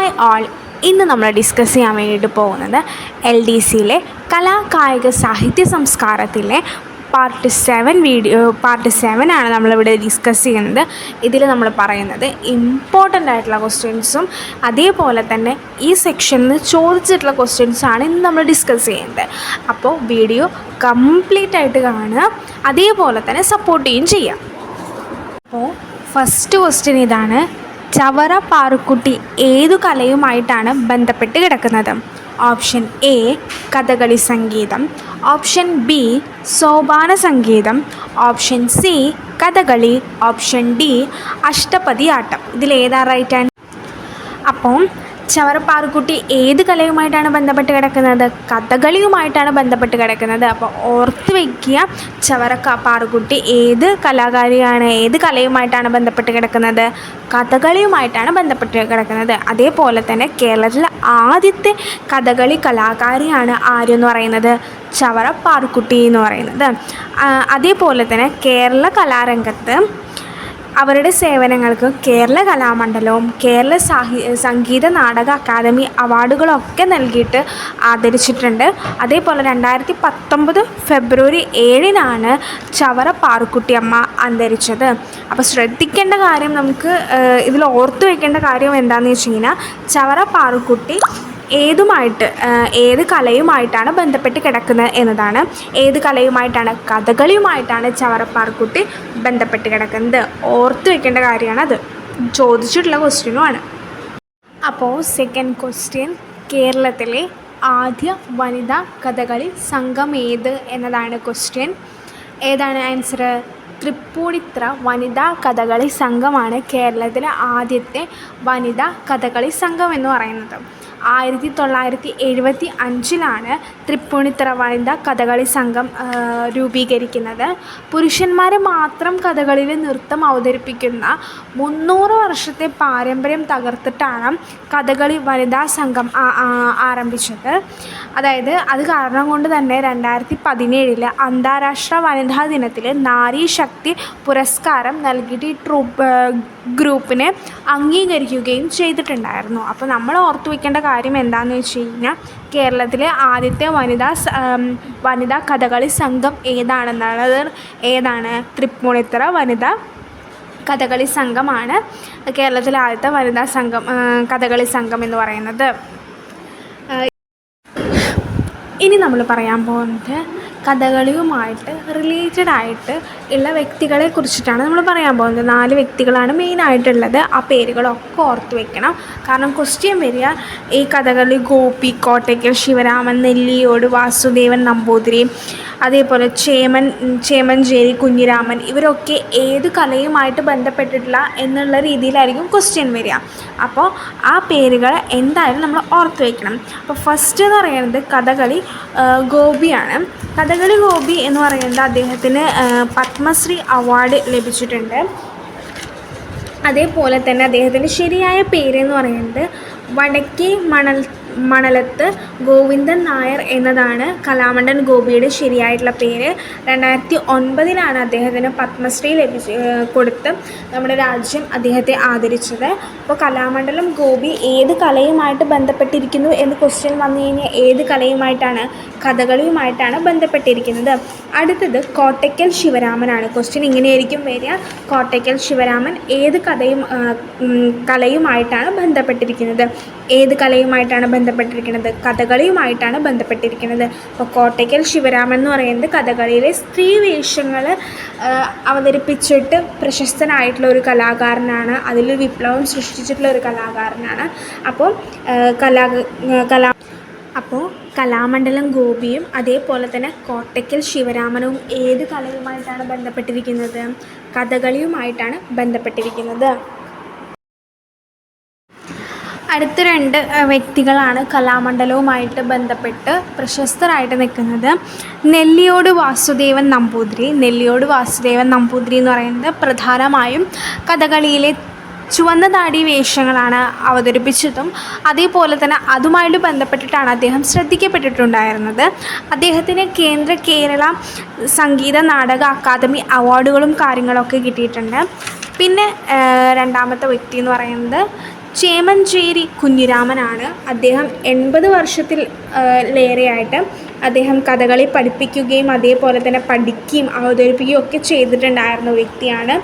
Hi all. ഇന്ന് നമ്മൾ discuss ചെയ്യാൻ വേണ്ടിയിട്ട് പോകുന്നത് LDCയിലെ കലാ കായിക സാഹിത്യ സംസ്കാരത്തിലെ പാർട്ട് 7 ആണ് നമ്മളിവിടെ ഡിസ്കസ് ചെയ്യുന്നത്. ഇതിൽ നമ്മൾ പറയുന്നത് ഇമ്പോർട്ടൻ്റ് ആയിട്ടുള്ള ക്വസ്റ്റ്യൻസും അതേപോലെ തന്നെ ഈ സെക്ഷനിൽ ചോദിച്ചിട്ടുള്ള ക്വസ്റ്റ്യൻസാണ് ഇന്ന് നമ്മൾ ഡിസ്കസ് ചെയ്യുന്നത്. അപ്പോൾ വീഡിയോ കംപ്ലീറ്റ് ആയിട്ട് കാണുക, അതേപോലെ തന്നെ സപ്പോർട്ട് ചെയ്യുക. അപ്പോൾ ഫസ്റ്റ് ക്വസ്റ്റ്യൻ ഇതാണ്: ചവറ പാറുക്കുട്ടി ഏതു കലയുമായിട്ടാണ് ബന്ധപ്പെട്ട് കിടക്കുന്നത്? Option A Kathakali Sangeetham, option B Sopana Sangeetham, option C Kathakali, option D Ashtapadiyattam. ഇതിലേതാ റൈറ്റ് ആൻസർ? അപ്പം ചവറ പാറുക്കുട്ടി ഏത് കലയുമായിട്ടാണ് ബന്ധപ്പെട്ട് കിടക്കുന്നത്? കഥകളിയുമായിട്ടാണ് ബന്ധപ്പെട്ട് കിടക്കുന്നത്. അപ്പോൾ ഓർത്ത് വയ്ക്കുക, ചവറ പാറുക്കുട്ടി ഏത് കലാകാരിയാണ്, ഏത് കലയുമായിട്ടാണ് ബന്ധപ്പെട്ട് കിടക്കുന്നത്? കഥകളിയുമായിട്ടാണ് ബന്ധപ്പെട്ട് കിടക്കുന്നത്. അതേപോലെ തന്നെ കേരളത്തിലെ ആദ്യത്തെ കഥകളി കലാകാരിയാണ് ആരെന്ന് പറയുന്നത്? ചവറ പാറുക്കുട്ടി എന്ന് പറയുന്നത്. അതേപോലെ തന്നെ കേരള കലാരംഗത്ത് അവരുടെ സേവനങ്ങൾക്ക് കേരള കലാമണ്ഡലവും കേരള സംഗീത നാടക അക്കാദമി അവാർഡുകളൊക്കെ നൽകിയിട്ട് ആദരിച്ചിട്ടുണ്ട്. അതേപോലെ 2019 ഫെബ്രുവരി 7 ചവറ പാറുക്കുട്ടി അമ്മ അന്തരിച്ചത്. അപ്പോൾ ശ്രദ്ധിക്കേണ്ട കാര്യം, നമുക്ക് ഇതിൽ ഓർത്തു വയ്ക്കേണ്ട കാര്യം എന്താണെന്ന് വെച്ച് കഴിഞ്ഞാൽ, ചവറ പാറുക്കുട്ടി ഏത് കലയുമായിട്ടാണ് ബന്ധപ്പെട്ട് കിടക്കുന്നത് എന്നതാണ്. ഏത് കലയുമായിട്ടാണ്? കഥകളിയുമായിട്ടാണ് ചവറ പാറുക്കുട്ടി ബന്ധപ്പെട്ട് കിടക്കുന്നത്. ഓർത്ത് വയ്ക്കേണ്ട കാര്യമാണ്, അത് ചോദിച്ചിട്ടുള്ള ക്വസ്റ്റ്യനുമാണ്. അപ്പോൾ സെക്കൻഡ് ക്വസ്റ്റ്യൻ: കേരളത്തിലെ ആദ്യ വനിതാ കഥകളി സംഘം ഏത് എന്നതാണ് ക്വസ്റ്റ്യൻ. ഏതാണ് ആൻസർ? തൃപ്പൂണിത്തുറ വനിതാ കഥകളി സംഘമാണ് കേരളത്തിലെ ആദ്യത്തെ വനിതാ കഥകളി സംഘം എന്ന് പറയുന്നത്. 1975 തൃപ്പൂണിത്തുറ വനിതാ കഥകളി സംഘം രൂപീകരിക്കുന്നത്. പുരുഷന്മാരെ മാത്രം കഥകളിയിൽ നൃത്തം അവതരിപ്പിക്കുന്ന 300 വർഷത്തെ പാരമ്പര്യം തകർത്തിട്ടാണ് കഥകളി വനിതാ സംഘം ആരംഭിച്ചത്. അതായത് അത് കാരണം കൊണ്ട് തന്നെ 2017 അന്താരാഷ്ട്ര വനിതാ ദിനത്തിൽ നാരി ശക്തി പുരസ്കാരം നൽകിയിട്ട് ഈ ഗ്രൂപ്പിനെ അംഗീകരിക്കുകയും ചെയ്തിട്ടുണ്ടായിരുന്നു. അപ്പോൾ നമ്മൾ ഓർത്തു വയ്ക്കേണ്ട കാര്യം എന്താണെന്ന് വെച്ച് കഴിഞ്ഞാൽ, കേരളത്തിലെ ആദ്യത്തെ വനിതാ കഥകളി സംഘം ഏതാണ്? തൃപ്പൂണിത്തുറ വനിതാ കഥകളി സംഘമാണ് കേരളത്തിലെ ആദ്യത്തെ വനിതാ കഥകളി സംഘം എന്ന് പറയുന്നത്. ഇനി നമ്മൾ പറയാൻ പോകുന്നത് കഥകളിയുമായിട്ട് റിലേറ്റഡ് ആയിട്ട് ഉള്ള വ്യക്തികളെ കുറിച്ചിട്ടാണ് നമ്മൾ പറയാൻ പോകുന്നത്. 4 വ്യക്തികളാണ് മെയിനായിട്ടുള്ളത്. ആ പേരുകളൊക്കെ ഓർത്ത് വെക്കണം, കാരണം ക്വസ്റ്റ്യൻ വരിക ഈ കഥകളി ഗോപി, കോട്ടയ്ക്കൽ ശിവരാമൻ, നെല്ലിയോട് വാസുദേവൻ നമ്പൂതിരി, അതേപോലെ ചേമഞ്ചേരി കുഞ്ഞിരാമൻ, ഇവരൊക്കെ ഏത് കലയുമായിട്ട് ബന്ധപ്പെട്ടിട്ടില്ല എന്നുള്ള രീതിയിലായിരിക്കും ക്വസ്റ്റ്യൻ വരിക. അപ്പോൾ ആ പേരുകൾ എന്തായാലും നമ്മൾ ഓർത്ത് വയ്ക്കണം. അപ്പോൾ ഫസ്റ്റ് എന്ന് പറയുന്നത് കഥകളി ഗോപിയാണ്. കഥകളി ഗോപി എന്ന് പറയുന്നത് അദ്ദേഹത്തിന് പത്മശ്രീ അവാർഡ് ലഭിച്ചിട്ടുണ്ട്. അതേപോലെ തന്നെ അദ്ദേഹത്തിൻ്റെ ശരിയായ പേരെന്ന് പറയുന്നത് വടക്കേ മണലത്ത് ഗോവിന്ദൻ നായർ എന്നതാണ് കലാമണ്ഡലം ഗോപിയുടെ ശരിയായിട്ടുള്ള പേര്. 2009 അദ്ദേഹത്തിന് പത്മശ്രീ കൊടുത്ത് നമ്മുടെ രാജ്യം അദ്ദേഹത്തെ ആദരിച്ചത്. അപ്പോൾ കലാമണ്ഡലം ഗോപി ഏത് കലയുമായിട്ട് ബന്ധപ്പെട്ടിരിക്കുന്നു എന്ന് ക്വസ്റ്റ്യൻ വന്നു കഴിഞ്ഞാൽ ഏത് കലയുമായിട്ടാണ്? കഥകളിയുമായിട്ടാണ് ബന്ധപ്പെട്ടിരിക്കുന്നത്. അടുത്തത് കോട്ടയ്ക്കൽ ശിവരാമനാണ്. ക്വസ്റ്റ്യൻ ഇങ്ങനെയായിരിക്കും വരിക: കോട്ടയ്ക്കൽ ശിവരാമൻ ഏത് കലയുമായിട്ടാണ് ബന്ധപ്പെട്ടിരിക്കുന്നത്? ഏത് കലയുമായിട്ടാണ് ബന്ധപ്പെട്ടിരിക്കുന്നത്? കഥകളിയുമായിട്ടാണ് ബന്ധപ്പെട്ടിരിക്കുന്നത്. അപ്പോൾ കോട്ടയ്ക്കൽ ശിവരാമൻ എന്ന് പറയുന്നത് കഥകളിയിലെ സ്ത്രീ വേഷങ്ങൾ അവതരിപ്പിച്ചിട്ട് പ്രശസ്തനായിട്ടുള്ള ഒരു കലാകാരനാണ്. അതിൽ വിപ്ലവം സൃഷ്ടിച്ചിട്ടുള്ള ഒരു കലാകാരനാണ്. അപ്പോൾ കലാമണ്ഡലം ഗോപിയും അതേപോലെ തന്നെ കോട്ടയ്ക്കൽ ശിവരാമനും ഏത് കലയുമായിട്ടാണ് ബന്ധപ്പെട്ടിരിക്കുന്നത്? കഥകളിയുമായിട്ടാണ് ബന്ധപ്പെട്ടിരിക്കുന്നത്. അടുത്ത 2 വ്യക്തികളാണ് കലാമണ്ഡലവുമായിട്ട് ബന്ധപ്പെട്ട് പ്രശസ്തരായിട്ട് നിൽക്കുന്നത്. നെല്ലിയോട് വാസുദേവൻ നമ്പൂതിരി എന്ന് പറയുന്നത് പ്രധാനമായും കഥകളിയിലെ ചുവന്ന താടി വേഷങ്ങളാണ് അവതരിപ്പിച്ചതും അതേപോലെ തന്നെ അതുമായിട്ട് ബന്ധപ്പെട്ടിട്ടാണ് അദ്ദേഹം ശ്രദ്ധിക്കപ്പെട്ടിട്ടുണ്ടായിരുന്നത്. അദ്ദേഹത്തിന് കേരള സംഗീത നാടക അക്കാദമി അവാർഡുകളും കാര്യങ്ങളൊക്കെ കിട്ടിയിട്ടുണ്ട്. പിന്നെ രണ്ടാമത്തെ വ്യക്തി എന്ന് പറയുന്നത് ചേമഞ്ചേരി കുഞ്ഞിരാമനാണ്. അദ്ദേഹം 80 വർഷത്തിൽ ലേറെയായിട്ട് അദ്ദേഹം കഥകളി പഠിപ്പിക്കുകയും അതേപോലെ തന്നെ പഠിക്കുകയും അവതരിപ്പിക്കുകയും ഒക്കെ ചെയ്തിട്ടുണ്ടായിരുന്ന വ്യക്തിയാണ്.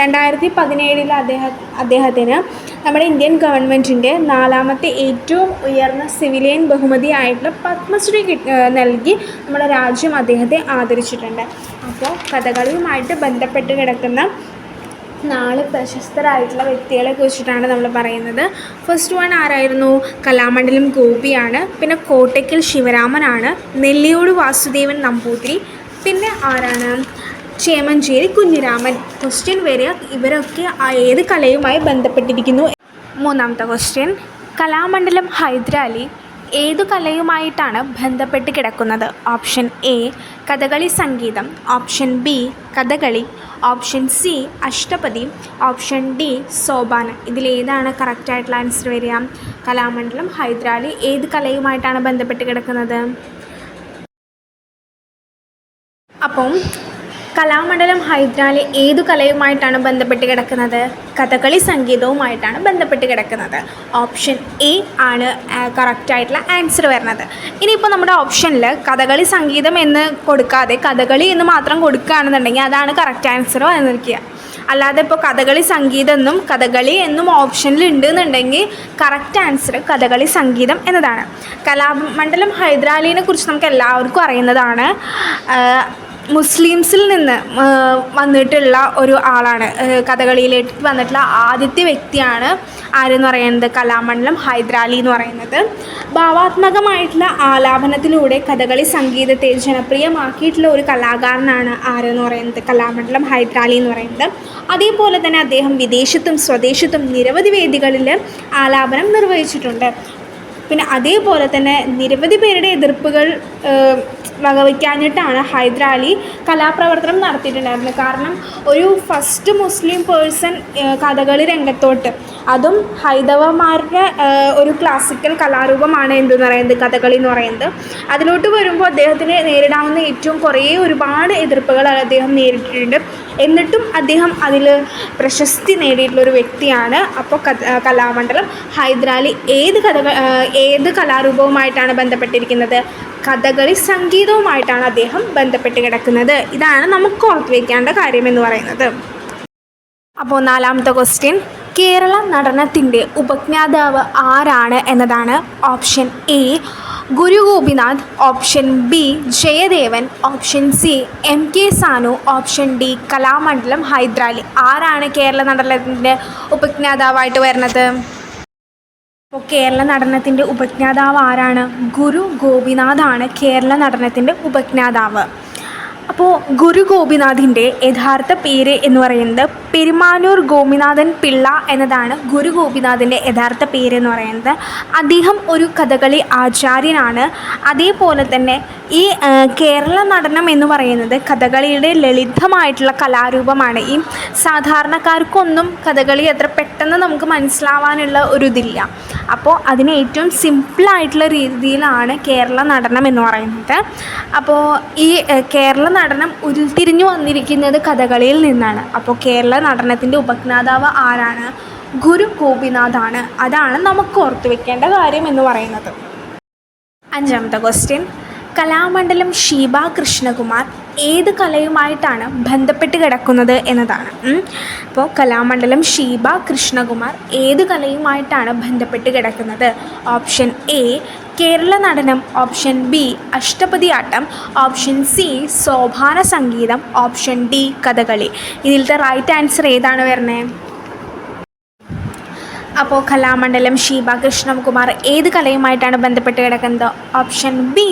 2017 അദ്ദേഹത്തിന് നമ്മുടെ ഇന്ത്യൻ ഗവൺമെൻറ്റിൻ്റെ 4ാമത്തെ ഏറ്റവും ഉയർന്ന സിവിലിയൻ ബഹുമതിയായിട്ടുള്ള പത്മശ്രീ നൽകി നമ്മുടെ രാജ്യം അദ്ദേഹത്തെ ആദരിച്ചിട്ടുണ്ട്. അപ്പോൾ കഥകളിയുമായിട്ട് ബന്ധപ്പെട്ട് കിടക്കുന്ന 4 പ്രശസ്തരായിട്ടുള്ള വ്യക്തികളെ കുറിച്ചിട്ടാണ് നമ്മൾ പറയുന്നത്. ഫസ്റ്റ് വൺ ആരായിരുന്നു? കലാമണ്ഡലം ഗോപിയാണ്. പിന്നെ കോട്ടയ്ക്കൽ ശിവരാമനാണ്. നെല്ലിയോട് വാസുദേവൻ നമ്പൂതിരി. പിന്നെ ആരാണ്? ചേമഞ്ചേരി കുഞ്ഞിരാമൻ. ക്വസ്റ്റ്യൻ വരിക ഇവരൊക്കെ ഏത് കലയുമായി ബന്ധപ്പെട്ടിരിക്കുന്നു. 3ാമത്തെ ക്വസ്റ്റ്യൻ, കലാമണ്ഡലം ഹൈദരാലി ഏതു കലയുമായിട്ടാണ് ബന്ധപ്പെട്ട് കിടക്കുന്നത്? Option A Kathakali Sangeetham, option B Kathakali, option C Ashtapadi, option D Sopana. ഇതിലേതാണ് കറക്റ്റായിട്ടുള്ള ആൻസർ വരിക? കലാമണ്ഡലം ഹൈദരാലി ഏത് കലയുമായിട്ടാണ് ബന്ധപ്പെട്ട് കിടക്കുന്നത്? അപ്പം കലാമണ്ഡലം ഹൈദരാലി ഏതു കലയുമായിട്ടാണ് ബന്ധപ്പെട്ട് കിടക്കുന്നത്? കഥകളി സംഗീതവുമായിട്ടാണ് ബന്ധപ്പെട്ട് കിടക്കുന്നത്. ഓപ്ഷൻ എ ആണ് കറക്റ്റായിട്ടുള്ള ആൻസർ വരുന്നത്. ഇനിയിപ്പോൾ നമ്മുടെ ഓപ്ഷനിൽ കഥകളി സംഗീതം എന്ന് കൊടുക്കാതെ കഥകളി എന്ന് മാത്രം കൊടുക്കുകയാണെന്നുണ്ടെങ്കിൽ അതാണ് കറക്റ്റ് ആൻസർ വന്നിരിക്കുക. അല്ലാതെ ഇപ്പോൾ കഥകളി സംഗീതം എന്നും കഥകളി എന്നും ഓപ്ഷനിൽ ഉണ്ടെന്നുണ്ടെങ്കിൽ കറക്റ്റ് ആൻസർ കഥകളി സംഗീതം എന്നതാണ്. കലാമണ്ഡലം ഹൈദരാലിനെ കുറിച്ച് നമുക്ക് എല്ലാവർക്കും അറിയുന്നതാണ്. മുസ്ലിംസിൽ നിന്ന് വന്നിട്ടുള്ള ഒരു ആളാണ്. കഥകളിയിലേക്ക് വന്നിട്ടുള്ള ആദ്യത്തെ വ്യക്തിയാണ് ആരെന്ന് പറയുന്നത്? കലാമണ്ഡലം ഹൈദരാലി എന്ന് പറയുന്നത്. ഭാവാത്മകമായിട്ടുള്ള ആലാപനത്തിലൂടെ കഥകളി സംഗീതത്തെ ജനപ്രിയമാക്കിയിട്ടുള്ള ഒരു കലാകാരനാണ് ആരെന്ന് പറയുന്നത്? കലാമണ്ഡലം ഹൈദരാലി എന്ന് പറയുന്നത്. അതേപോലെ തന്നെ അദ്ദേഹം വിദേശത്തും സ്വദേശത്തും നിരവധി വേദികളിൽ ആലാപനം നിർവഹിച്ചിട്ടുണ്ട്. പിന്നെ അതേപോലെ തന്നെ നിരവധി പേരുടെ എതിർപ്പുകൾ വകവയ്ക്കാഞ്ഞിട്ടാണ് ഹൈദരാലി കലാപ്രവർത്തനം നടത്തിയിട്ടുണ്ടായിരുന്നത്. കാരണം ഒരു ഫസ്റ്റ് മുസ്ലിം പേഴ്സൺ കഥകളി രംഗത്തോട്ട്, അതും ഹൈന്ദവന്മാരുടെ ഒരു ക്ലാസിക്കൽ കലാരൂപമാണ് എന്തെന്ന് പറയുന്നത് കഥകളി എന്ന് പറയുന്നത്. അതിലോട്ട് വരുമ്പോൾ അദ്ദേഹത്തിന് നേരിടാവുന്ന ഒരുപാട് എതിർപ്പുകൾ അദ്ദേഹം നേരിട്ടിട്ടുണ്ട്. എന്നിട്ടും അദ്ദേഹം അതിൽ പ്രശസ്തി നേടിയിട്ടുള്ളൊരു വ്യക്തിയാണ്. അപ്പോൾ കലാമണ്ഡലം ഹൈദരാലി ഏത് കലാരൂപവുമായിട്ടാണ് ബന്ധപ്പെട്ടിരിക്കുന്നത്? കഥകളി സംഗീതവുമായിട്ടാണ് അദ്ദേഹം ബന്ധപ്പെട്ട് കിടക്കുന്നത്. ഇതാണ് നമുക്ക് ഓർത്ത് വയ്ക്കേണ്ട കാര്യമെന്ന് പറയുന്നത്. അപ്പോൾ 4ാമത്തെ ക്വസ്റ്റ്യൻ, കേരള നടനത്തിൻ്റെ ഉപജ്ഞാതാവ് ആരാണ് എന്നതാണ്. Option A Guru Gopinath, option B Jayadevan, option C MK Sanu, option D Kalamandalam Hyderali. ആരാണ് കേരള നടനത്തിൻ്റെ ഉപജ്ഞാതാവായിട്ട് വരുന്നത്? അപ്പോൾ കേരള നടനത്തിൻ്റെ ഉപജ്ഞാതാവ് ആരാണ്? ഗുരു ഗോപിനാഥാണ് കേരള നടനത്തിൻ്റെ ഉപജ്ഞാതാവ്. അപ്പോൾ ഗുരു ഗോപിനാഥിൻ്റെ യഥാർത്ഥ പേര് എന്ന് പറയുന്നത് പെരുമാനൂർ ഗോപിനാഥൻ പിള്ള എന്നതാണ് ഗുരു ഗോപിനാഥിൻ്റെ യഥാർത്ഥ പേരെന്ന് പറയുന്നത്. അദ്ദേഹം ഒരു കഥകളി ആചാര്യനാണ്. അതേപോലെ തന്നെ ഈ കേരള നടനം എന്ന് പറയുന്നത് കഥകളിയുടെ ലളിതമായിട്ടുള്ള കലാരൂപമാണ്. ഈ സാധാരണക്കാർക്കൊന്നും കഥകളി അത്ര പെട്ടെന്ന് നമുക്ക് മനസ്സിലാവാനുള്ള ഒരു ഇതില്ല. അപ്പോൾ അതിന് ഏറ്റവും സിമ്പിളായിട്ടുള്ള രീതിയിലാണ് കേരള നടനം എന്ന് പറയുന്നത്. അപ്പോൾ ഈ കേരള നടനം ഉരുത്തിരിഞ്ഞു വന്നിരിക്കുന്നത് കഥകളിയിൽ നിന്നാണ്. അപ്പോൾ കേരള നടനത്തിൻ്റെ ഉപജ്ഞാതാവ് ആരാണ്? ഗുരു ഗോപിനാഥാണ്. അതാണ് നമുക്ക് ഓർത്തു വെക്കേണ്ട കാര്യം എന്ന് പറയുന്നത്. 5ാമത്തെ ക്വസ്റ്റ്യൻ, കലാമണ്ഡലം ഷീബ കൃഷ്ണകുമാർ ഏത് കലയുമായിട്ടാണ് ബന്ധപ്പെട്ട് കിടക്കുന്നത് എന്നതാണ്. അപ്പോൾ കലാമണ്ഡലം ഷീബ കൃഷ്ണകുമാർ ഏത് കലയുമായിട്ടാണ് ബന്ധപ്പെട്ട് കിടക്കുന്നത്? Option A Kerala Natanam, option B Ashtapadiyattam, option C Sopana Sangeetham, option D Kathakali. ഇതിലത്തെ റൈറ്റ് ആൻസർ ഏതാണ് വരുന്നത്? അപ്പോൾ കലാമണ്ഡലം ഷീബ കൃഷ്ണകുമാർ ഏത് കലയുമായിട്ടാണ് ബന്ധപ്പെട്ട് കിടക്കുന്നത്? ഓപ്ഷൻ ബി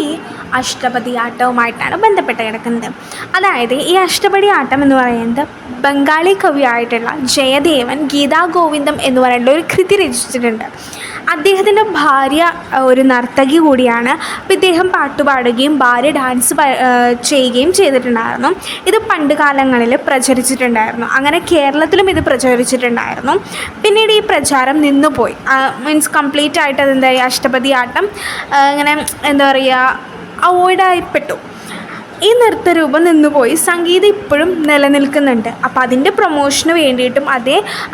അഷ്ടപതിയാട്ടവുമായിട്ടാണ് ബന്ധപ്പെട്ട് കിടക്കുന്നത്. അതായത് ഈ അഷ്ടപതിയാട്ടം എന്ന് പറയുന്നത് ബംഗാളി കവിയായിട്ടുള്ള ജയദേവൻ ഗീതാ ഗോവിന്ദം എന്ന് പറയുന്ന ഒരു കൃതി രചിച്ചിട്ടുണ്ട്. അദ്ദേഹത്തിൻ്റെ ഭാര്യ ഒരു നർത്തകി കൂടിയാണ്. അപ്പോൾ ഇദ്ദേഹം പാട്ടുപാടുകയും ഭാര്യ ഡാൻസ് ചെയ്യുകയും ചെയ്തിട്ടുണ്ടായിരുന്നു. ഇത് പണ്ട് കാലങ്ങളിൽ പ്രചരിച്ചിട്ടുണ്ടായിരുന്നു. അങ്ങനെ കേരളത്തിലും ഇത് പ്രചരിച്ചിട്ടുണ്ടായിരുന്നു. പിന്നീട് ഈ പ്രചാരം നിന്നുപോയി. മീൻസ് കംപ്ലീറ്റ് ആയിട്ട് അതെന്തായി അഷ്ടപതിയാട്ടം ഇങ്ങനെ എന്താ പറയുക അവോയ്ഡായിപ്പെട്ടു. ഈ നൃത്തരൂപം നിന്നുപോയി, സംഗീതം ഇപ്പോഴും നിലനിൽക്കുന്നുണ്ട്. അപ്പോൾ അതിൻ്റെ പ്രൊമോഷന് വേണ്ടിയിട്ടും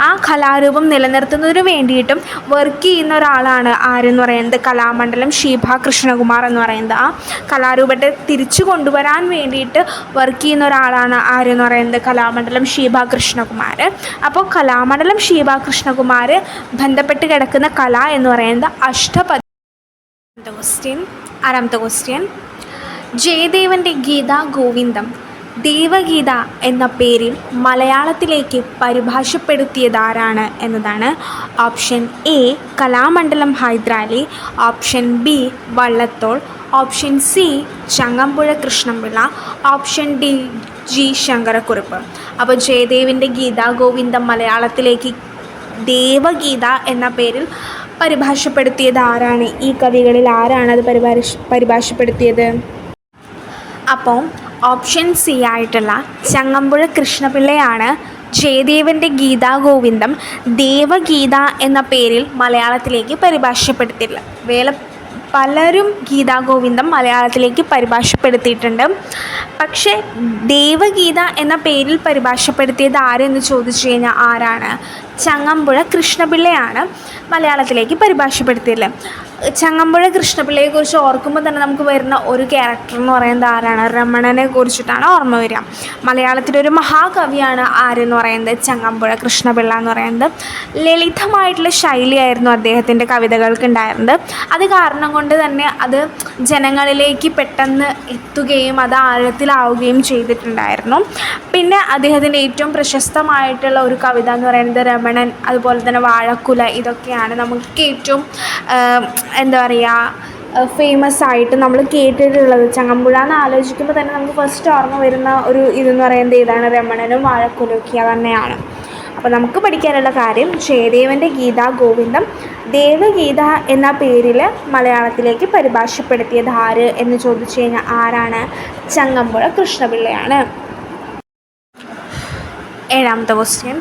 ആ കലാരൂപം നിലനിർത്തുന്നതിന് വേണ്ടിയിട്ടും വർക്ക് ചെയ്യുന്ന ഒരാളാണ് ആരെന്ന് പറയുന്നത് കലാമണ്ഡലം ഷീബ കൃഷ്ണകുമാർ എന്ന് പറയുന്നത്. ആ കലാരൂപത്തെ തിരിച്ചു കൊണ്ടുവരാൻ വേണ്ടിയിട്ട് വർക്ക് ചെയ്യുന്ന ഒരാളാണ് ആരെന്ന് പറയുന്നത് കലാമണ്ഡലം ഷീബ കൃഷ്ണകുമാർ. അപ്പോൾ കലാമണ്ഡലം ഷീബ കൃഷ്ണകുമാർ ബന്ധപ്പെട്ട് കിടക്കുന്ന കല എന്ന് പറയുന്നത് അഷ്ടപതി. ആറാമത്തെ ക്വസ്റ്റ്യൻ, ജയദേവൻ്റെ ഗീതാ ഗോവിന്ദം ദേവഗീത എന്ന പേരിൽ മലയാളത്തിലേക്ക് പരിഭാഷപ്പെടുത്തിയതാരാണ് എന്നതാണ്. Option A Kalamandalam Hyderali, option B Vallathol, option C Changampuzha Krishnapillai, option D G Sankarakurup. അപ്പോൾ ജയദേവൻ്റെ ഗീതാ ഗോവിന്ദം മലയാളത്തിലേക്ക് ദേവഗീത എന്ന പേരിൽ പരിഭാഷപ്പെടുത്തിയത് ആരാണ്? ഈ കവികളിൽ ആരാണത് പരിഭാഷപ്പെടുത്തിയത്? അപ്പോൾ ഓപ്ഷൻ സി ആയിട്ടുള്ള ചങ്ങമ്പുഴ കൃഷ്ണപിള്ളയാണ് ജയദേവൻ്റെ ഗീതാ ഗോവിന്ദം ദേവഗീത എന്ന പേരിൽ മലയാളത്തിലേക്ക് പരിഭാഷപ്പെടുത്തിയിട്ടുള്ളത്. പലരും ഗീതാ ഗോവിന്ദം മലയാളത്തിലേക്ക് പരിഭാഷപ്പെടുത്തിയിട്ടുണ്ട്. പക്ഷേ ദേവഗീത എന്ന പേരിൽ പരിഭാഷപ്പെടുത്തിയത് ആരെന്ന് ചോദിച്ചു കഴിഞ്ഞാൽ ആരാണ്? ചങ്ങമ്പുഴ കൃഷ്ണപിള്ളയാണ് മലയാളത്തിലേക്ക് പരിഭാഷപ്പെടുത്തിയത്. ചങ്ങമ്പുഴ കൃഷ്ണപിള്ളയെക്കുറിച്ച് ഓർക്കുമ്പോൾ തന്നെ നമുക്ക് വരുന്ന ഒരു ക്യാരക്ടർ എന്ന് പറയുന്നത് ആരാണ്? രമണനെ കുറിച്ചിട്ടാണ് ഓർമ്മ വരിക. മലയാളത്തിലൊരു മഹാകവിയാണ് ആരെന്ന് പറയുന്നത് ചങ്ങമ്പുഴ കൃഷ്ണപിള്ള എന്ന് പറയുന്നത്. ലളിതമായിട്ടുള്ള ശൈലിയായിരുന്നു അദ്ദേഹത്തിൻ്റെ കവിതകൾക്ക് ഉണ്ടായിരുന്നത്. അത് കാരണം കൊണ്ട് തന്നെ അത് ജനങ്ങളിലേക്ക് പെട്ടെന്ന് എത്തുകയും അത് ആഴത്തിലാവുകയും ചെയ്തിട്ടുണ്ടായിരുന്നു. പിന്നെ അദ്ദേഹത്തിൻ്റെ ഏറ്റവും പ്രശസ്തമായിട്ടുള്ള ഒരു കവിത എന്ന് പറയുന്നത് രമണൻ, അതുപോലെ തന്നെ വാഴക്കുല, ഇതൊക്കെയാണ് നമുക്ക് ഏറ്റവും എന്താ പറയുക ഫേമസ് ആയിട്ട് നമ്മൾ കേട്ടിട്ടുള്ളത്. ചങ്ങമ്പുഴ എന്ന് ആലോചിക്കുമ്പോൾ തന്നെ നമുക്ക് ഫസ്റ്റ് ഓർമ്മ വരുന്ന ഒരു ഇതെന്ന് പറയുന്നത് ഇതാണ്, രമണനും വാഴക്കുലയൊക്കെ തന്നെയാണ്. അപ്പോൾ നമുക്ക് പഠിക്കാനുള്ള കാര്യം ജയദേവൻ്റെ ഗീതാ ഗോവിന്ദം ദേവഗീത എന്ന പേരിൽ മലയാളത്തിലേക്ക് പരിഭാഷപ്പെടുത്തിയത് ആര് എന്ന് ചോദിച്ചു കഴിഞ്ഞാൽ ആരാണ്? ചങ്ങമ്പുഴ കൃഷ്ണപിള്ളയാണ്. ഏഴാമത്തെ ക്വസ്റ്റ്യൻ,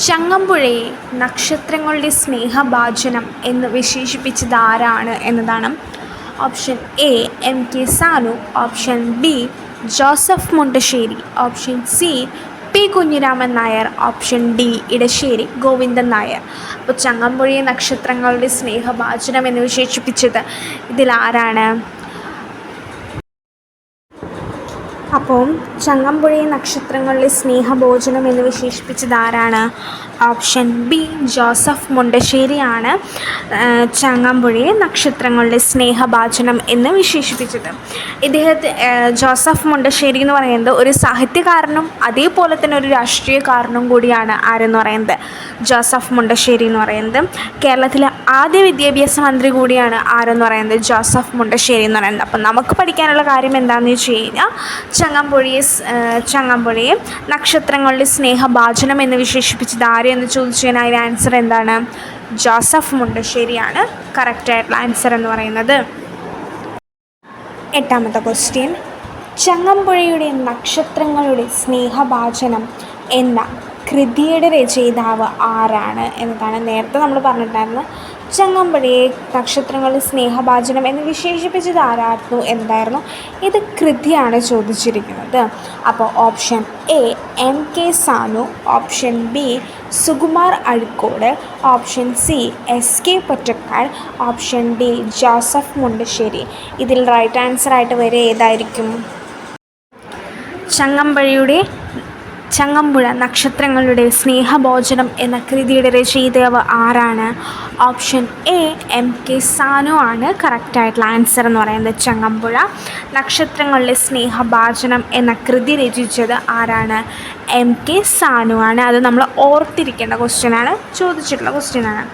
ചങ്ങമ്പുഴയെ നക്ഷത്രങ്ങളുടെ സ്നേഹഭാജനം എന്ന് വിശേഷിപ്പിച്ചത് ആരാണ് എന്നതാണ്. Option A M K Sanu, option B Joseph Mundassery, option C P Kunhiraman Nair, option D Edasseri Govindan Nair. അപ്പോൾ ചങ്ങമ്പുഴയെ നക്ഷത്രങ്ങളുടെ സ്നേഹഭാജനം എന്ന് വിശേഷിപ്പിച്ചത് ഇതിലാരാണ്? അപ്പോൾ ചങ്ങമ്പുഴയെ നക്ഷത്രങ്ങളുടെ സ്നേഹഭോജനം എന്ന് വിശേഷിപ്പിച്ചത് ആരാണ്? ഓപ്ഷൻ ബി ജോസഫ് മുണ്ടശ്ശേരിയാണ് ചങ്ങമ്പുഴയെ നക്ഷത്രങ്ങളുടെ സ്നേഹഭാജനം എന്ന് വിശേഷിപ്പിച്ചത്. ജോസഫ് മുണ്ടശ്ശേരി എന്ന് പറയുന്നത് ഒരു സാഹിത്യകാരനും അതേപോലെ തന്നെ ഒരു രാഷ്ട്രീയക്കാരനും കൂടിയാണ് ആരെന്ന് പറയുന്നത് ജോസഫ് മുണ്ടശ്ശേരി എന്ന് പറയുന്നത്. കേരളത്തിലെ ആദ്യ വിദ്യാഭ്യാസ മന്ത്രി കൂടിയാണ് ആരെന്ന് പറയുന്നത് ജോസഫ് മുണ്ടശ്ശേരി എന്ന് പറയുന്നത്. അപ്പം നമുക്ക് പഠിക്കാനുള്ള കാര്യം എന്താണെന്ന് വെച്ച് കഴിഞ്ഞാൽ ചങ്ങമ്പുഴയെ നക്ഷത്രങ്ങളുടെ സ്നേഹഭാജനം എന്ന് വിശേഷിപ്പിച്ചത് ആര് എന്ന് ചോദിച്ചു കഴിഞ്ഞാൽ അതിൻ്റെ ആൻസർ എന്താണ്? ജോസഫ് മുണ്ടശ്ശേരിയാണ് കറക്റ്റായിട്ടുള്ള ആൻസർ എന്ന് പറയുന്നത്. എട്ടാമത്തെ ക്വസ്റ്റ്യൻ, ചങ്ങമ്പുഴയുടെ നക്ഷത്രങ്ങളുടെ സ്നേഹഭാജനം എന്ന കൃതിയുടെ രചയിതാവ് ആരാണ് എന്നതാണ്. നേരത്തെ നമ്മൾ പറഞ്ഞിട്ടുണ്ടായിരുന്നു ചങ്ങമ്പുഴയെ നക്ഷത്രങ്ങളുടെ സ്നേഹഭാജനം എന്ന് വിശേഷിപ്പിച്ചത് ആരായിരുന്നു എന്തായിരുന്നു. ഇത് കൃതിയാണ് ചോദിച്ചിരിക്കുന്നത്. അപ്പോൾ option A M K Sanu, option B Sukumar Azhikode, option C S K Pottekkatt, option D Joseph Mundassery. ഇതിൽ റൈറ്റ് ആൻസർ ആയിട്ട് വരെ ഏതായിരിക്കും? ചങ്ങമ്പുഴ നക്ഷത്രങ്ങളുടെ സ്നേഹഭോജനം എന്ന കൃതിയുടെ രചയിതാവ് ആരാണ്? Option A M K Sanu ആണ് കറക്റ്റായിട്ടുള്ള ആൻസർ എന്ന് പറയുന്നത്. ചങ്ങമ്പുഴ നക്ഷത്രങ്ങളുടെ സ്നേഹഭാജനം എന്ന കൃതി രചിച്ചത് ആരാണ്? എം കെ സാനു ആണ്. അത് നമ്മൾ ഓർത്തിരിക്കേണ്ട ക്വസ്റ്റ്യനാണ്, ചോദിച്ചിട്ടുള്ള ക്വസ്റ്റ്യനാണ്.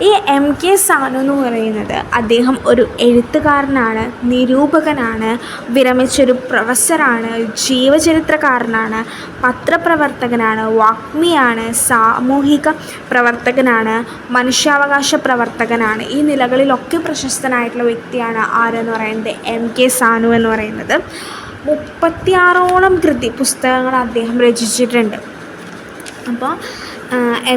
ഈ എം കെ സാനു എന്ന് പറയുന്നത് അദ്ദേഹം ഒരു എഴുത്തുകാരനാണ്, നിരൂപകനാണ്, വിരമിച്ചൊരു പ്രൊഫസറാണ്, ജീവചരിത്രകാരനാണ്, പത്രപ്രവർത്തകനാണ്, വാഗ്മിയാണ്, സാമൂഹിക പ്രവർത്തകനാണ്, മനുഷ്യാവകാശ പ്രവർത്തകനാണ്. ഈ നിലകളിലൊക്കെ പ്രശസ്തനായിട്ടുള്ള വ്യക്തിയാണ് ആരെന്ന് പറയുന്നത് എം കെ സാനു എന്ന് പറയുന്നത്. 36ഓളം പുസ്തകങ്ങൾ അദ്ദേഹം രചിച്ചിട്ടുണ്ട്. അപ്പോൾ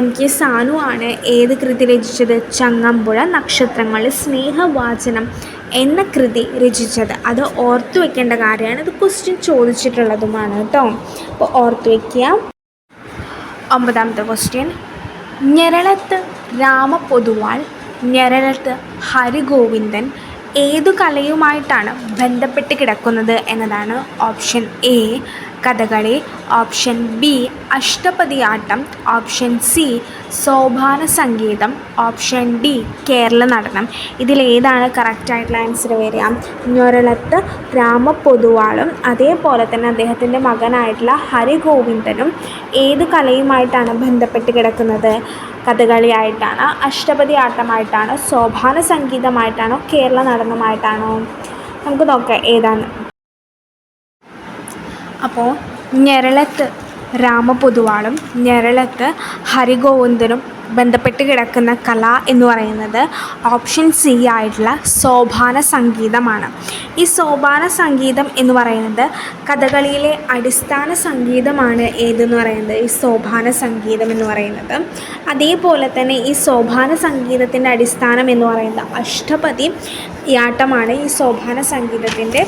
MK സാനു ആണ് ഏത് കൃതി രചിച്ചത്? ചങ്ങമ്പുഴ നക്ഷത്രങ്ങളിൽ സ്നേഹവാചനം എന്ന കൃതി രചിച്ചത്. അത് ഓർത്തു വെക്കേണ്ട കാര്യമാണ്. ഇത് ക്വസ്റ്റ്യൻ ചോദിച്ചിട്ടുള്ളതുമാണ് കേട്ടോ. അപ്പോൾ ഓർത്തു വയ്ക്കുക. 9ാമത്തെ ക്വസ്റ്റ്യൻ, ഞെരളത്ത് രാമപൊതുവാൾ, ഞെരളത്ത് ഹരിഗോവിന്ദൻ ഏതു കലയുമായിട്ടാണ് ബന്ധപ്പെട്ട് കിടക്കുന്നത് എന്നതാണ്. Option A Kathakali, option B Ashtapadiyattam, option C Sopana Sangeetham, option D Kerala Natanam. ഇതിലേതാണ് കറക്റ്റായിട്ടുള്ള ആൻസർ വരിക? ഞൊരളത്ത് രാമപൊതുവാളും അതേപോലെ തന്നെ അദ്ദേഹത്തിൻ്റെ മകനായിട്ടുള്ള ഹരിഗോവിന്ദനും ഏത് കലയുമായിട്ടാണ് ബന്ധപ്പെട്ട് കിടക്കുന്നത്? കഥകളിയായിട്ടാണ്, അഷ്ടപതി ആട്ടമായിട്ടാണോ, സോപാന സംഗീതമായിട്ടാണോ, കേരള നടനമായിട്ടാണോ? നമുക്ക് നോക്കാം ഏതാണ്. അപ്പോൾ ഞെരളത്ത് രാമപൊതുവാളും ഞെരളത്ത് ഹരിഗോവിന്ദനും ബന്ധപ്പെട്ട് കിടക്കുന്ന കല എന്ന് പറയുന്നത് ഓപ്ഷൻ സി ആയിട്ടുള്ള സോപാന സംഗീതമാണ്. ഈ സോപാന സംഗീതം എന്ന് പറയുന്നത് കഥകളിയിലെ അടിസ്ഥാന സംഗീതമാണ്. ഏതെന്ന് പറയുന്നത് ഈ സോപാന സംഗീതം എന്ന് പറയുന്നത്. അതേപോലെ തന്നെ ഈ സോപാന സംഗീതത്തിൻ്റെ അടിസ്ഥാനം എന്ന് പറയുന്നത് അഷ്ടപതി യാട്ടമാണ് ഈ സോപാന സംഗീതത്തിൻ്റെ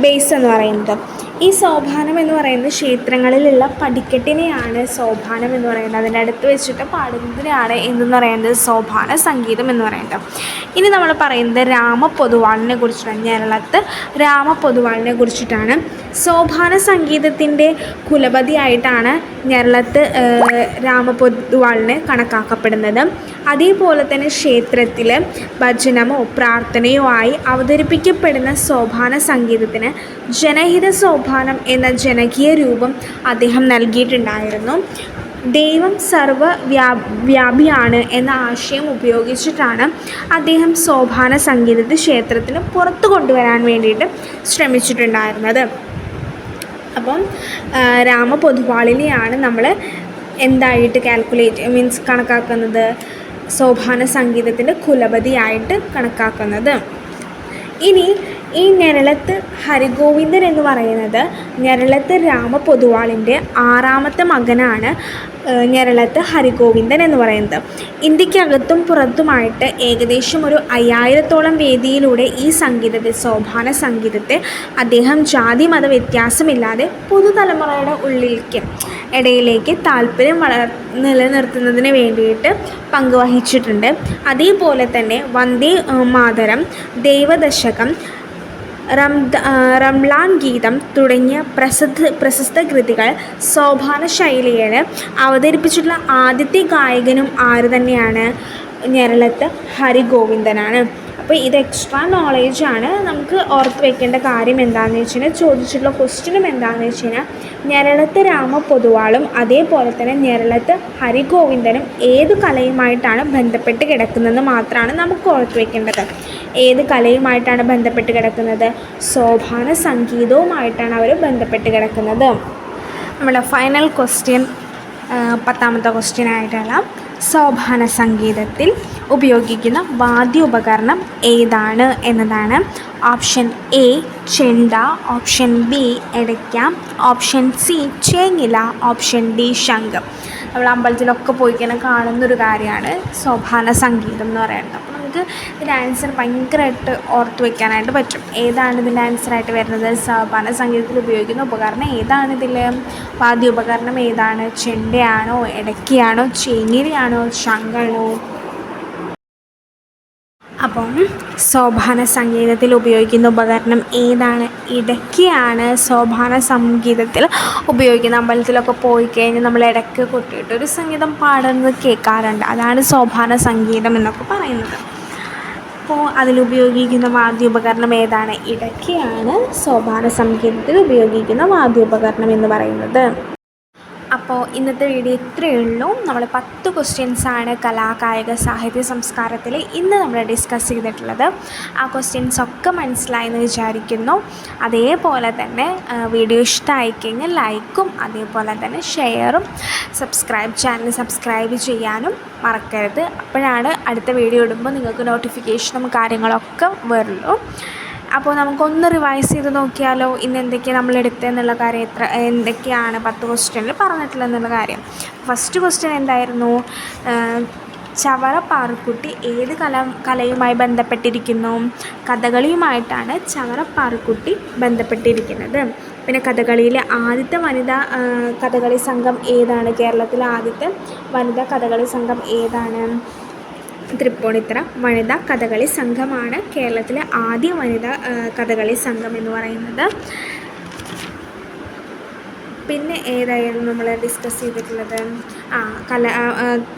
ബേസ് എന്ന് പറയുന്നത്. ഈ സോപാനം എന്ന് പറയുന്നത് ക്ഷേത്രങ്ങളിലുള്ള പടിക്കെട്ടിനെയാണ് സോപാനം എന്ന് പറയുന്നത്. അതിൻ്റെ അടുത്ത് വെച്ചിട്ട് പാടുന്നതിനാണ് എന്തെന്ന് പറയുന്നത് സോപാന സംഗീതം എന്ന് പറയുന്നത്. ഇനി നമ്മൾ പറയുന്നത് രാമപൊതുവാളിനെ കുറിച്ചിട്ടാണ്. ഞെരളത്ത് രാമപൊതുവാളിനെ കുറിച്ചിട്ടാണ്. സോപാന സംഗീതത്തിൻ്റെ കുലപതിയായിട്ടാണ് ഞെരളത്ത് രാമപൊതുവാളിനെ കണക്കാക്കപ്പെടുന്നത്. അതേപോലെ തന്നെ ക്ഷേത്രത്തിൽ ഭജനമോ പ്രാർത്ഥനയോ ആയി അവതരിപ്പിക്കപ്പെടുന്ന സോപാന സംഗീതത്തിന് ജനഹിത സോപാനം എന്ന ജനകീയ രൂപം അദ്ദേഹം നൽകിയിട്ടുണ്ടായിരുന്നു. ദൈവം സർവ്വവ്യാപിയാണ് എന്ന ആശയം ഉപയോഗിച്ചിട്ടാണ് അദ്ദേഹം സോപാന സംഗീതത്തെ ക്ഷേത്രത്തിന് പുറത്തു കൊണ്ടുവരാൻ വേണ്ടിയിട്ട് ശ്രമിച്ചിട്ടുണ്ടായിരുന്നത്. അപ്പം രാമപൊതുവാളിനെയാണ് നമ്മൾ എന്തായിട്ട് കണക്കാക്കുന്നത്? സോപാന സംഗീതത്തിൻ്റെ കുലപതിയായിട്ട് കണക്കാക്കുന്നത്. ഇനി ഈ ഞെരളത്ത് ഹരിഗോവിന്ദൻ എന്ന് പറയുന്നത് ഞെരളത്ത് രാമപൊതുവാളിൻ്റെ 6ാമത്തെ മകനാണ് ഞെരളത്ത് ഹരിഗോവിന്ദൻ എന്ന് പറയുന്നത്. ഇന്ത്യക്കകത്തും പുറത്തുമായിട്ട് ഏകദേശം ഒരു 5000-ഓളം വേദിയിലൂടെ ഈ സംഗീതത്തെ സോപാന സംഗീതത്തെ അദ്ദേഹം ജാതി മത വ്യത്യാസമില്ലാതെ പുതുതലമുറയുടെ ഇടയിലേക്ക് താല്പര്യം നിലനിർത്തുന്നതിന് വേണ്ടിയിട്ട് പങ്കുവഹിച്ചിട്ടുണ്ട്. അതേപോലെ തന്നെ വന്ദേ മാതരം, ദേവദശകം, റംലാൻ ഗീതം തുടങ്ങിയ പ്രശസ്ത കൃതികൾ സോപാന ശൈലിയിൽ അവതരിപ്പിച്ചിട്ടുള്ള ആദ്യത്തെ ഗായകനും ആര് തന്നെയാണ്? ഞെരളത്ത് ഹരിഗോവിന്ദനാണ്. അപ്പോൾ ഇത് എക്സ്ട്രാ നോളേജാണ്. നമുക്ക് ഓർത്ത് വെക്കേണ്ട കാര്യം എന്താണെന്ന് വെച്ച് കഴിഞ്ഞാൽ, ചോദിച്ചിട്ടുള്ള ക്വസ്റ്റ്യനും എന്താണെന്ന് വെച്ച് കഴിഞ്ഞാൽ, ഞെരളത്ത് രാമപൊതുവാളും അതേപോലെ തന്നെ ഞെരളത്ത് ഹരിഗോവിന്ദനും ഏത് കലയുമായിട്ടാണ് ബന്ധപ്പെട്ട് കിടക്കുന്നതെന്ന് മാത്രമാണ് നമുക്ക് ഓർത്ത് വെക്കേണ്ടത്. ഏത് കലയുമായിട്ടാണ് ബന്ധപ്പെട്ട് കിടക്കുന്നത്? സോപാന സംഗീതവുമായിട്ടാണ് അവർ ബന്ധപ്പെട്ട് കിടക്കുന്നത്. നമ്മുടെ ഫൈനൽ ക്വസ്റ്റ്യൻ 10ാമത്തെ ക്വസ്റ്റ്യൻ ആയിട്ടുള്ള സോപാന സംഗീതത്തിൽ ഉപയോഗിക്കുന്ന വാദ്യോപകരണം ഏതാണ് എന്നതാണ്. Option A chenda, option B edakka, option C chengila, option D ശംഖം. നമ്മൾ അമ്പലത്തിലൊക്കെ പോയി കഴിഞ്ഞാൽ കാണുന്നൊരു കാര്യമാണ് സോപാന സംഗീതം എന്ന് പറയുന്നത്. അപ്പോൾ നമുക്ക് ഇതിൻ്റെ ആൻസർ ഭയങ്കരമായിട്ട് ഓർത്ത് വയ്ക്കാനായിട്ട് പറ്റും. ഏതാണ് ഇതിൻ്റെ ആൻസറായിട്ട് വരുന്നത്? സോപാന സംഗീതത്തിൽ ഉപയോഗിക്കുന്ന ഉപകരണം ഏതാണ്? ഇതിൽ വാദ്യോപകരണം ഏതാണ്? ചെണ്ടയാണോ, എടയ്ക്കയാണോ, ചേങ്ങിലയാണോ, ശംഖാണോ? അപ്പം സോപാന സംഗീതത്തിൽ ഉപയോഗിക്കുന്ന ഉപകരണം ഏതാണ്? ഇടയ്ക്കയാണ് സോപാന സംഗീതത്തിൽ ഉപയോഗിക്കുന്നത്. അമ്പലത്തിലൊക്കെ പോയി കഴിഞ്ഞാൽ നമ്മൾ ഇടയ്ക്ക് കൊട്ടിയിട്ടൊരു സംഗീതം പാടുന്നത് കേൾക്കാറുണ്ട്. അതാണ് സോപാന സംഗീതം എന്നൊക്കെ പറയുന്നത്. അപ്പോൾ അതിലുപയോഗിക്കുന്ന വാദ്യോപകരണം ഏതാണ്? ഇടയ്ക്കയാണ് സോപാന സംഗീതത്തിൽ ഉപയോഗിക്കുന്ന വാദ്യോപകരണം എന്ന് പറയുന്നത്. അപ്പോൾ ഇന്നത്തെ വീഡിയോ ഇത്രയേ ഉള്ളൂ. നമ്മൾ 10 ക്വസ്റ്റ്യൻസാണ് കലാ, കായിക, സാഹിത്യ, സംസ്കാരത്തിൽ ഇന്ന് നമ്മൾ ഡിസ്കസ് ചെയ്തിട്ടുള്ളത്. ആ ക്വസ്റ്റ്യൻസൊക്കെ മനസ്സിലായെന്ന് വിചാരിക്കുന്നു. അതേപോലെ തന്നെ വീഡിയോ ഇഷ്ടമായി കഴിഞ്ഞാൽ ലൈക്കും അതേപോലെ തന്നെ ഷെയറും ചാനൽ സബ്സ്ക്രൈബ് ചെയ്യാനും മറക്കരുത്. അപ്പോഴാണ് അടുത്ത വീഡിയോ ഇടുമ്പോൾ നിങ്ങൾക്ക് നോട്ടിഫിക്കേഷനും കാര്യങ്ങളൊക്കെ വരുള്ളൂ. അപ്പോൾ നമുക്കൊന്ന് റിവൈസ് ചെയ്ത് നോക്കിയാലോ ഇന്ന് എന്തൊക്കെയാണ് നമ്മൾ എടുത്തതെന്നുള്ള കാര്യം, എന്തൊക്കെയാണ് 10 ക്വസ്റ്റ്യനിൽ പറഞ്ഞിട്ടുള്ളതെന്നുള്ള കാര്യം. ഫസ്റ്റ് ക്വസ്റ്റ്യൻ എന്തായിരുന്നു? ചവറ പാറുക്കുട്ടി ഏത് കലയുമായി ബന്ധപ്പെട്ടിരിക്കുന്നു? കഥകളിയുമായിട്ടാണ് ചവറ പാറുക്കുട്ടി ബന്ധപ്പെട്ടിരിക്കുന്നത്. പിന്നെ കഥകളിയിലെ ആദ്യത്തെ വനിതാ കഥകളി സംഘം ഏതാണ്? കേരളത്തിലെ ആദ്യത്തെ വനിതാ കഥകളി സംഘം ഏതാണ്? തൃപ്പൂണിത്തുറ വനിതാ കഥകളി സംഘമാണ് കേരളത്തിലെ ആദ്യ വനിതാ കഥകളി സംഘം എന്ന് പറയുന്നത്. പിന്നെ ഏതായിരുന്നു നമ്മൾ ഡിസ്കസ് ചെയ്തിട്ടുള്ളത്?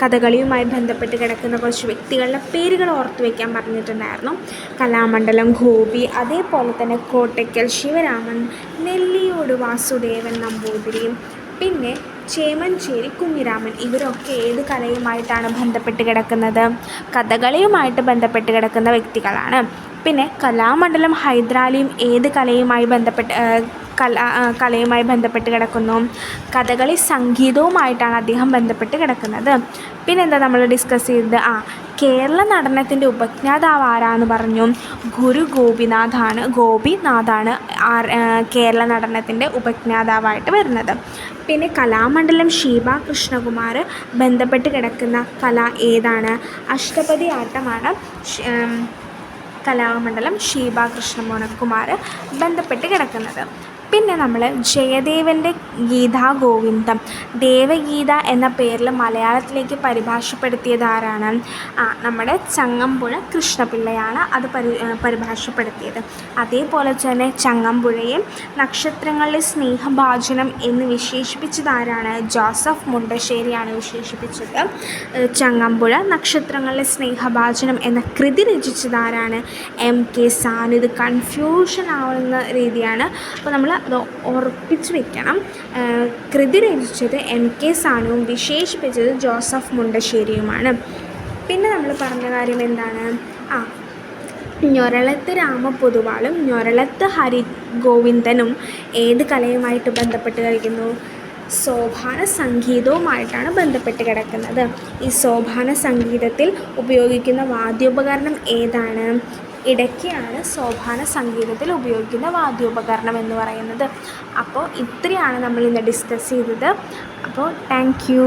കഥകളിയുമായി ബന്ധപ്പെട്ട് കിടക്കുന്ന കുറച്ച് വ്യക്തികളുടെ പേരുകൾ ഓർത്തു വയ്ക്കാൻ പറഞ്ഞിട്ടുണ്ടായിരുന്നു. കലാമണ്ഡലം ഗോപി, അതേപോലെ തന്നെ കോട്ടയ്ക്കൽ ശിവരാമൻ, നെല്ലിയോട് വാസുദേവൻ നമ്പൂതിരി, പിന്നെ ചേമഞ്ചേരി കുഞ്ഞിരാമൻ. ഇവരൊക്കെ ഏത് കലയുമായിട്ടാണ് ബന്ധപ്പെട്ട് കിടക്കുന്നത്? കഥകളിയുമായിട്ട് ബന്ധപ്പെട്ട് കിടക്കുന്ന വ്യക്തികളാണ്. പിന്നെ കലാമണ്ഡലം ഹൈദരാലിയും ഏത് കലയുമായി ബന്ധപ്പെട്ട് കിടക്കുന്നു? കഥകളി സംഗീതവുമായിട്ടാണ് അദ്ദേഹം ബന്ധപ്പെട്ട് കിടക്കുന്നത്. പിന്നെന്താ നമ്മൾ ഡിസ്കസ് ചെയ്തത്? കേരള നടനത്തിൻ്റെ ഉപജ്ഞാതാവ് ആരാന്ന് പറഞ്ഞു? ഗുരു ഗോപിനാഥാണ് കേരള നടനത്തിൻ്റെ ഉപജ്ഞാതാവായിട്ട് വരുന്നത്. പിന്നെ കലാമണ്ഡലം ഷീബ കൃഷ്ണകുമാർ ബന്ധപ്പെട്ട് കിടക്കുന്ന കല ഏതാണ്? അഷ്ടപതി ആട്ടമാണ് കലാമണ്ഡലം ഷീബ കൃഷ്ണകുമാർ ബന്ധപ്പെട്ട് കിടക്കുന്നത്. പിന്നെ നമ്മൾ ജയദേവൻ്റെ ഗീതാഗോവിന്ദം ദേവഗീത എന്ന പേരിൽ മലയാളത്തിലേക്ക് പരിഭാഷപ്പെടുത്തിയത് ആരാണ്? നമ്മുടെ ചങ്ങമ്പുഴ കൃഷ്ണപിള്ളയാണ് അത് പരിഭാഷപ്പെടുത്തിയത്. അതേപോലെ തന്നെ ചങ്ങമ്പുഴയെ നക്ഷത്രങ്ങളിലെ സ്നേഹഭാജനം എന്ന് വിശേഷിപ്പിച്ചത് ആരാണ്? ജോസഫ് മുണ്ടശ്ശേരിയാണ് വിശേഷിപ്പിച്ചത്. ചങ്ങമ്പുഴ നക്ഷത്രങ്ങളിലെ സ്നേഹഭാജനം എന്ന കൃതി രചിച്ചത് ആരാണ്? MK സാനു. ഇത് കൺഫ്യൂഷൻ ആവുന്ന രീതിയാണ്, അപ്പോൾ നമ്മൾ അത് ഉറപ്പിച്ച് വെക്കണം. കൃതി രചിച്ചത് MK സാനുവും വിശേഷിപ്പിച്ചത് ജോസഫ് മുണ്ടശ്ശേരിയുമാണ്. പിന്നെ നമ്മൾ പറഞ്ഞ കാര്യം എന്താണ്? ഞൊരളത്ത് രാമപൊതുവാളും ഞൊരളത്ത് ഹരിഗോവിന്ദനും ഏത് കലയുമായിട്ട് ബന്ധപ്പെട്ട് കഴിക്കുന്നു? സോപാന സംഗീതവുമായിട്ടാണ് ബന്ധപ്പെട്ട് കിടക്കുന്നത്. ഈ സോപാന സംഗീതത്തിൽ ഉപയോഗിക്കുന്ന വാദ്യോപകരണം ഏതാണ്? ഇടയ്ക്കാണ് സോപാന സംഗീതത്തിൽ ഉപയോഗിക്കുന്ന വാദ്യോപകരണം എന്ന് പറയുന്നത്. അപ്പോൾ ഇത്രയാണ് നമ്മൾ ഇന്ന് ഡിസ്കസ് ചെയ്തത്. അപ്പോൾ താങ്ക് യു.